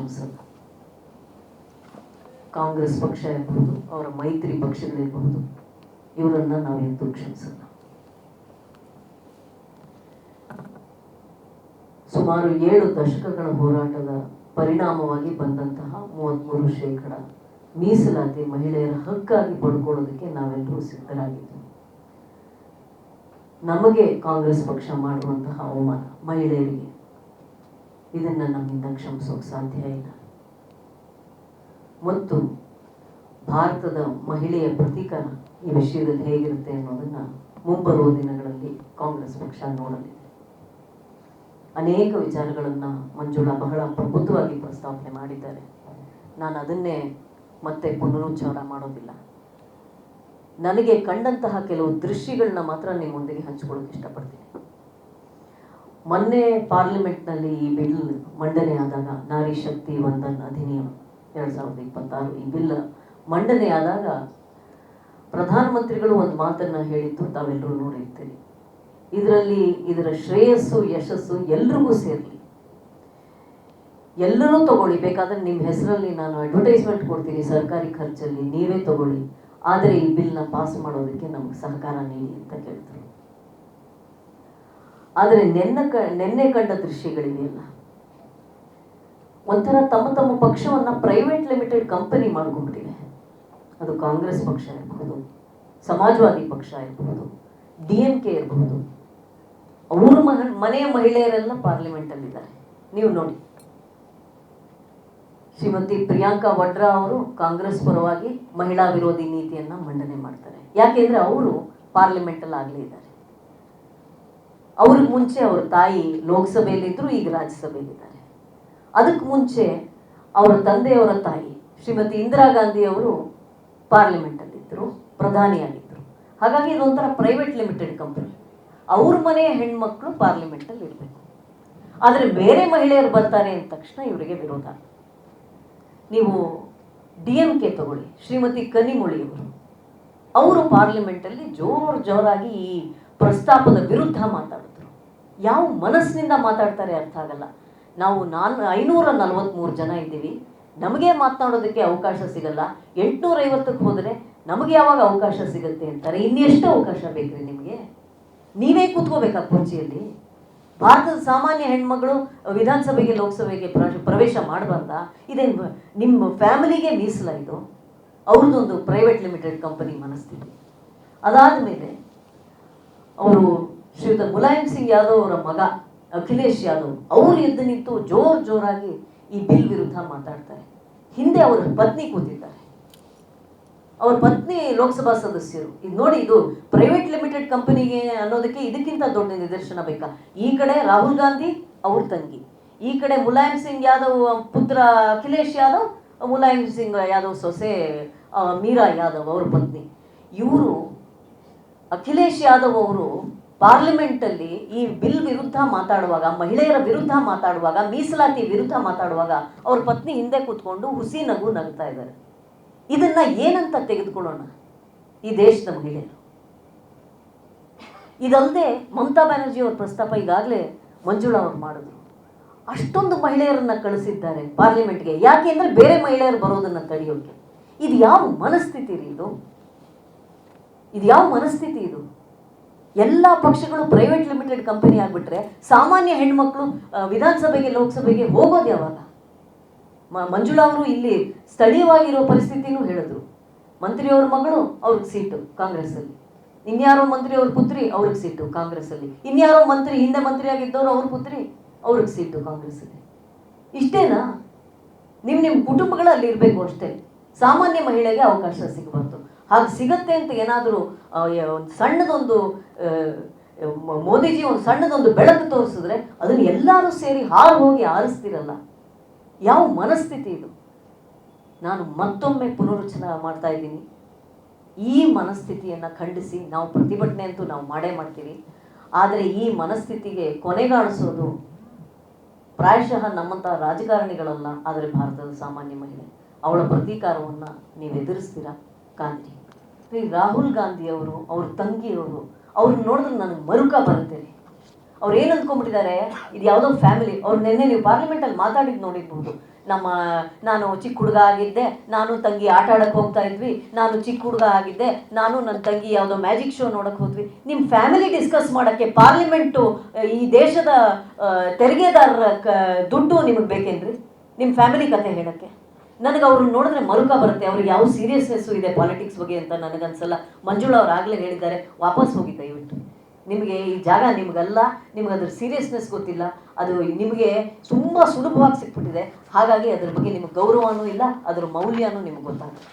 ಕ್ಷಮಿಸಲ್ಲ. ಕಾಂಗ್ರೆಸ್ ಪಕ್ಷ ಇರಬಹುದು, ಅವರ ಮೈತ್ರಿ ಪಕ್ಷಗಳಿರಬಹುದು, ಇವರನ್ನ ನಾವು ಎಂದೂ ಕ್ಷಮಿಸಲ್ಲ. ಸುಮಾರು 7 ದಶಕಗಳ ಹೋರಾಟದ ಪರಿಣಾಮವಾಗಿ ಬಂದಂತಹ 33% ಮೀಸಲಾತಿ ಮಹಿಳೆಯರ ಹಕ್ಕಾಗಿ ಪಡ್ಕೊಳ್ಳೋದಕ್ಕೆ ನಾವೆಲ್ಲರೂ ಸಿದ್ಧರಾಗಿದ್ದೇವೆ. ನಮಗೆ ಕಾಂಗ್ರೆಸ್ ಪಕ್ಷ ಮಾಡುವಂತಹ ಅವಮಾನ ಮಹಿಳೆಯರಿಗೆ, ಇದನ್ನ ನಮ್ಮಿಂದ ಕ್ಷಮಿಸೋಕೆ ಸಾಧ್ಯ ಇಲ್ಲ. ಮತ್ತು ಭಾರತದ ಮಹಿಳೆಯ ಪ್ರತೀಕಾರ ಈ ವಿಷಯದಲ್ಲಿ ಹೇಗಿರುತ್ತೆ ಅನ್ನೋದನ್ನ ಮುಂಬರುವ ದಿನಗಳಲ್ಲಿ ಕಾಂಗ್ರೆಸ್ ಪಕ್ಷ ನೋಡಲಿದೆ. ಅನೇಕ ವಿಚಾರಗಳನ್ನ ಮಂಜುಳಾ ಬಹಳ ಪ್ರಬುದ್ಧವಾಗಿ ಪ್ರಸ್ತಾವನೆ ಮಾಡಿದ್ದಾರೆ. ನಾನು ಅದನ್ನೇ ಮತ್ತೆ ಪುನರುಚ್ಚಾರ ಮಾಡೋದಿಲ್ಲ. ನನಗೆ ಕಂಡಂತಹ ಕೆಲವು ದೃಶ್ಯಗಳನ್ನ ಮಾತ್ರ ನಿಮ್ಮೊಂದಿಗೆ ಹಂಚಿಕೊಳ್ಳೋಕೆ ಇಷ್ಟಪಡ್ತೀನಿ. ಮೊನ್ನೆ ಪಾರ್ಲಿಮೆಂಟ್ನಲ್ಲಿ ಈ ಬಿಲ್ ಮಂಡನೆ ಆದಾಗ, ನಾರಿ ಶಕ್ತಿ ವಂದನ್ ಅಧಿನಿಯಮ 2026 ಈ ಬಿಲ್ ಮಂಡನೆ ಆದಾಗ ಪ್ರಧಾನಮಂತ್ರಿಗಳು ಒಂದು ಮಾತನ್ನ ಹೇಳಿದ್ದು ತಾವೆಲ್ಲರೂ ನೋಡಿರ್ತೀರಿ. ಇದರ ಶ್ರೇಯಸ್ಸು ಯಶಸ್ಸು ಎಲ್ರಿಗೂ ಸೇರಲಿ, ಎಲ್ಲರೂ ತಗೊಳ್ಳಿ, ಬೇಕಾದ್ರೆ ನಿಮ್ಮ ಹೆಸರಲ್ಲಿ ನಾನು ಅಡ್ವರ್ಟೈಸ್ಮೆಂಟ್ ಕೊಡ್ತೀನಿ ಸರ್ಕಾರಿ ಖರ್ಚಲ್ಲಿ, ನೀವೇ ತಗೊಳ್ಳಿ, ಆದರೆ ಈ ಬಿಲ್ನ ಪಾಸ್ ಮಾಡೋದಕ್ಕೆ ನಮ್ಗೆ ಸಹಕಾರ ನೀಡಿ ಅಂತ ಕೇಳ್ತಾರೆ. ಆದರೆ ನೆನ್ನೆ ಕಂಡ ದೃಶ್ಯಗಳಿವೆಯಲ್ಲ, ಒಂಥರ ತಮ್ಮ ಪಕ್ಷವನ್ನ ಪ್ರೈವೇಟ್ ಲಿಮಿಟೆಡ್ ಕಂಪನಿ ಮಾಡ್ಕೊಂಡ್ಬಿಟ್ಟಿದೆ. ಅದು ಕಾಂಗ್ರೆಸ್ ಪಕ್ಷ ಇರಬಹುದು, ಸಮಾಜವಾದಿ ಪಕ್ಷ ಇರಬಹುದು, DMK ಇರಬಹುದು. ಅವ್ರ ಮನೆಯ ಮಹಿಳೆಯರೆಲ್ಲ ಪಾರ್ಲಿಮೆಂಟ್ ಅಲ್ಲಿದ್ದಾರೆ. ನೀವು ನೋಡಿ, ಶ್ರೀಮತಿ ಪ್ರಿಯಾಂಕಾ ವಡ್ರಾ ಅವರು ಕಾಂಗ್ರೆಸ್ ಪರವಾಗಿ ಮಹಿಳಾ ವಿರೋಧಿ ನೀತಿಯನ್ನ ಮಂಡನೆ ಮಾಡ್ತಾರೆ. ಯಾಕೆಂದ್ರೆ ಅವರು ಪಾರ್ಲಿಮೆಂಟ್ ಅಲ್ಲಿ ಆಗ್ಲೇ ಇದ್ದಾರೆ. ಅವ್ರಿಗೆ ಮುಂಚೆ ಅವ್ರ ತಾಯಿ ಲೋಕಸಭೆಯಲ್ಲಿದ್ರು, ಈಗ ರಾಜ್ಯಸಭೆಯಲ್ಲಿದ್ದಾರೆ. ಅದಕ್ಕೆ ಮುಂಚೆ ಅವರ ತಂದೆಯವರ ತಾಯಿ ಶ್ರೀಮತಿ ಇಂದಿರಾ ಗಾಂಧಿ ಅವರು ಪಾರ್ಲಿಮೆಂಟ್ ಅಲ್ಲಿದ್ದರು, ಪ್ರಧಾನಿಯಾಗಿದ್ದರು. ಹಾಗಾಗಿ ಇದೊಂಥರ ಪ್ರೈವೇಟ್ ಲಿಮಿಟೆಡ್ ಕಂಪನಿ. ಅವ್ರ ಮನೆಯ ಹೆಣ್ಮಕ್ಳು ಪಾರ್ಲಿಮೆಂಟ್ ಅಲ್ಲಿ ಇರಬೇಕು. ಆದರೆ ಬೇರೆ ಮಹಿಳೆಯರು ಬರ್ತಾರೆ ಅಂದ ತಕ್ಷಣ ಇವರಿಗೆ ವಿರೋಧ. ನೀವು DMK ತಗೊಳ್ಳಿ, ಶ್ರೀಮತಿ ಕನಿಮೊಳಿಯವರು, ಅವರು ಪಾರ್ಲಿಮೆಂಟ್ ಅಲ್ಲಿ ಜೋರಾಗಿ ಈ ಪ್ರಸ್ತಾಪದ ವಿರುದ್ಧ ಮಾತಾಡಿದ್ರು. ಯಾವ ಮನಸ್ಸಿನಿಂದ ಮಾತಾಡ್ತಾರೆ ಅರ್ಥ ಆಗಲ್ಲ. ನಾವು 543 ಜನ ಇದ್ದೀವಿ, ನಮಗೆ ಮಾತನಾಡೋದಕ್ಕೆ ಅವಕಾಶ ಸಿಗಲ್ಲ. 850ಕ್ಕೆ ಹೋದರೆ ನಮಗೆ ಯಾವಾಗ ಅವಕಾಶ ಸಿಗುತ್ತೆ ಅಂತಾರೆ. ಇನ್ನೆಷ್ಟು ಅವಕಾಶ ಬೇಕ್ರಿ ನಿಮಗೆ? ನೀವೇ ಕೂತ್ಕೋಬೇಕಾ ಕುರ್ಚಿಯಲ್ಲಿ? ಭಾರತದ ಸಾಮಾನ್ಯ ಹೆಣ್ಮಗಳು ವಿಧಾನಸಭೆಗೆ ಲೋಕಸಭೆಗೆ ಪ್ರವೇಶ ಮಾಡಬಾರ್ದಾ? ಇದೇನು ನಿಮ್ಮ ಫ್ಯಾಮಿಲಿಗೆ ಮೀಸಲ? ಇದು ಅವ್ರದ್ದೊಂದು ಪ್ರೈವೇಟ್ ಲಿಮಿಟೆಡ್ ಕಂಪನಿ ಮನಸ್ಥಿತಿ. ಅದಾದ ಮೇಲೆ ಅವರು ಶ್ರೀಯುತ ಮುಲಾಯಂ ಸಿಂಗ್ ಯಾದವ್ ಅವರ ಮಗ ಅಖಿಲೇಶ್ ಯಾದವ್ ಅವರು ಎದ್ದು ನಿಂತು ಜೋರಾಗಿ ಈ ಬಿಲ್ ವಿರುದ್ಧ ಮಾತಾಡ್ತಾರೆ. ಹಿಂದೆ ಅವರ ಪತ್ನಿ ಕೂತಿದ್ದಾರೆ, ಅವ್ರ ಪತ್ನಿ ಲೋಕಸಭಾ ಸದಸ್ಯರು. ಇದು ನೋಡಿ, ಇದು ಪ್ರೈವೇಟ್ ಲಿಮಿಟೆಡ್ ಕಂಪನಿಗೆ ಅನ್ನೋದಕ್ಕೆ ಇದಕ್ಕಿಂತ ದೊಡ್ಡ ನಿದರ್ಶನ ಬೇಕಾ? ಈ ಕಡೆ ರಾಹುಲ್ ಗಾಂಧಿ ಅವ್ರ ತಂಗಿ, ಈ ಕಡೆ ಮುಲಾಯಂ ಸಿಂಗ್ ಯಾದವ್ ಪುತ್ರ ಅಖಿಲೇಶ್ ಯಾದವ್, ಮುಲಾಯಂ ಸಿಂಗ್ ಯಾದವ್ ಸೊಸೆ ಮೀರಾ ಯಾದವ್ ಅವ್ರ ಪತ್ನಿ. ಇವರು ಅಖಿಲೇಶ್ ಯಾದವ್ ಅವರು ಪಾರ್ಲಿಮೆಂಟಲ್ಲಿ ಈ ಬಿಲ್ ವಿರುದ್ಧ ಮಾತಾಡುವಾಗ, ಮಹಿಳೆಯರ ವಿರುದ್ಧ ಮಾತಾಡುವಾಗ, ಮೀಸಲಾತಿ ವಿರುದ್ಧ ಮಾತಾಡುವಾಗ ಅವ್ರ ಪತ್ನಿ ಹಿಂದೆ ಕೂತ್ಕೊಂಡು ಹುಸಿ ನಗು ನಗ್ತಾ ಇದ್ದಾರೆ. ಇದನ್ನ ಏನಂತ ತೆಗೆದುಕೊಳ್ಳೋಣ ಈ ದೇಶದ ಮಹಿಳೆಯರು? ಇದಲ್ಲದೆ ಮಮತಾ ಬ್ಯಾನರ್ಜಿ ಅವ್ರ ಪ್ರಸ್ತಾಪ ಈಗಾಗಲೇ ಮಂಜುಳಾ ಅವ್ರು ಮಾಡಿದ್ರು. ಅಷ್ಟೊಂದು ಮಹಿಳೆಯರನ್ನ ಕಳಿಸಿದ್ದಾರೆ ಪಾರ್ಲಿಮೆಂಟ್ಗೆ. ಯಾಕೆಂದ್ರೆ ಬೇರೆ ಮಹಿಳೆಯರು ಬರೋದನ್ನ ತಡೆಯೋಕೆ. ಇದು ಯಾವ ಮನಸ್ಥಿತಿ ರೀ? ಇದು ಯಾವ ಮನಸ್ಥಿತಿ ಇದು? ಎಲ್ಲ ಪಕ್ಷಗಳು ಪ್ರೈವೇಟ್ ಲಿಮಿಟೆಡ್ ಕಂಪನಿ ಆಗ್ಬಿಟ್ರೆ ಸಾಮಾನ್ಯ ಹೆಣ್ಮಕ್ಳು ವಿಧಾನಸಭೆಗೆ ಲೋಕಸಭೆಗೆ ಹೋಗೋದು ಯಾವಾಗ? ಮಂಜುಳಾ ಅವರು ಇಲ್ಲಿ ಸ್ಥಳೀಯವಾಗಿರೋ ಪರಿಸ್ಥಿತಿನೂ ಹೇಳಿದ್ರು. ಮಂತ್ರಿಯವ್ರ ಮಗಳು ಅವ್ರಿಗೆ ಸೀಟು ಕಾಂಗ್ರೆಸ್ ಅಲ್ಲಿ, ಇನ್ಯಾರೋ ಮಂತ್ರಿಯವ್ರ ಪುತ್ರಿ ಅವ್ರಿಗೆ ಸೀಟು ಕಾಂಗ್ರೆಸ್ ಅಲ್ಲಿ, ಇನ್ಯಾರೋ ಮಂತ್ರಿ ಹಿಂದೆ ಮಂತ್ರಿ ಆಗಿದ್ದವರು ಅವ್ರ ಪುತ್ರಿ ಅವ್ರಿಗೆ ಸೀಟು ಕಾಂಗ್ರೆಸ್ ಅಲ್ಲಿ. ಇಷ್ಟೇನಾ? ನಿಮ್ಮ ಕುಟುಂಬಗಳಲ್ಲಿ ಇರಬೇಕು ಅಷ್ಟೇ. ಸಾಮಾನ್ಯ ಮಹಿಳೆಗೆ ಅವಕಾಶ ಸಿಗಬಾರ್ದು. ಹಾಗೆ ಸಿಗತ್ತೆ ಅಂತ ಏನಾದರೂ ಸಣ್ಣದೊಂದು ಮೋದಿಜಿ ಒಂದು ಸಣ್ಣದೊಂದು ಬೆಳಕು ತೋರಿಸಿದ್ರೆ ಅದನ್ನು ಎಲ್ಲರೂ ಸೇರಿ ಹಾರು ಹೋಗಿ ಆರಿಸ್ತಿರಲ್ಲ. ಯಾವ ಮನಸ್ಥಿತಿ ಇದು? ನಾನು ಮತ್ತೊಮ್ಮೆ ಪುನರುಚ್ಚನ ಮಾಡ್ತಾ ಇದ್ದೀನಿ. ಈ ಮನಸ್ಥಿತಿಯನ್ನು ಖಂಡಿಸಿ ನಾವು ಪ್ರತಿಭಟನೆ ಅಂತೂ ನಾವು ಮಾಡೇ ಮಾಡ್ತೀವಿ. ಆದರೆ ಈ ಮನಸ್ಥಿತಿಗೆ ಕೊನೆಗಾಣಿಸೋದು ಪ್ರಾಯಶಃ ನಮ್ಮಂಥ ರಾಜಕಾರಣಿಗಳಲ್ಲ, ಆದರೆ ಭಾರತದ ಸಾಮಾನ್ಯ ಮಹಿಳೆ. ಅವಳ ಪ್ರತೀಕಾರವನ್ನು ನೀವು ಎದುರಿಸ್ತೀರಾ? ಕಾಂತಿ ರಾಹುಲ್ ಗಾಂಧಿ ಅವರು, ಅವ್ರ ತಂಗಿಯವರು, ಅವ್ರನ್ನ ನೋಡಿದ್ರೆ ನನಗೆ ಮರುಕ ಬರುತ್ತೆ. ಅವ್ರು ಏನು ಅಂದ್ಕೊಂಡ್ಬಿಟ್ಟಿದ್ದಾರೆ, ಇದು ಯಾವುದೋ ಫ್ಯಾಮಿಲಿ. ಅವ್ರು ನಿನ್ನೆ ನೀವು ಪಾರ್ಲಿಮೆಂಟಲ್ಲಿ ಮಾತಾಡಿದ್ದು ನೋಡಿರ್ಬೋದು. ನಾನು ಚಿಕ್ಕ ಹುಡುಗ ಆಗಿದ್ದೆ, ನಾನು ತಂಗಿ ಆಟ ಆಡಕ್ಕೆ ಹೋಗ್ತಾ ಇದ್ವಿ, ನಾನು ಚಿಕ್ಕ ಹುಡುಗ ಆಗಿದ್ದೆ, ನಾನು ನನ್ನ ತಂಗಿ ಯಾವುದೋ ಮ್ಯಾಜಿಕ್ ಶೋ ನೋಡಕ್ಕೆ ಹೋದ್ವಿ. ನಿಮ್ಮ ಫ್ಯಾಮಿಲಿ ಡಿಸ್ಕಸ್ ಮಾಡೋಕ್ಕೆ ಪಾರ್ಲಿಮೆಂಟು, ಈ ದೇಶದ ತೆರಿಗೆದಾರರ ದುಡ್ಡು ನಿಮಗೆ ಬೇಕೇನ್ರಿ ನಿಮ್ಮ ಫ್ಯಾಮಿಲಿ ಕತೆ ಹೇಳೋಕ್ಕೆ? ನನಗೆ ಅವ್ರನ್ನ ನೋಡಿದ್ರೆ ಮರುಕ ಬರುತ್ತೆ. ಅವ್ರಿಗೆ ಯಾವ ಸೀರಿಯಸ್ನೆಸ್ಸು ಇದೆ ಪಾಲಿಟಿಕ್ಸ್ ಬಗ್ಗೆ ಅಂತ ನನಗನ್ಸಲ್ಲ. ಮಂಜುಳಾ ಅವ್ರು ಆಗಲೇ ಹೇಳಿದ್ದಾರೆ, ವಾಪಸ್ ಹೋಗಿ ದಯವಿಟ್ಟು. ನಿಮಗೆ ಈ ಜಾಗ ನಿಮಗಲ್ಲ, ನಿಮ್ಗೆ ಅದ್ರ ಸೀರಿಯಸ್ನೆಸ್ ಗೊತ್ತಿಲ್ಲ, ಅದು ನಿಮಗೆ ತುಂಬ ಸುಲಭವಾಗಿ ಸಿಕ್ಬಿಟ್ಟಿದೆ. ಹಾಗಾಗಿ ಅದ್ರ ಬಗ್ಗೆ ನಿಮಗೆ ಗೌರವನೂ ಇಲ್ಲ, ಅದ್ರ ಮೌಲ್ಯನೂ ನಿಮ್ಗೆ ಗೊತ್ತಾಗುತ್ತೆ.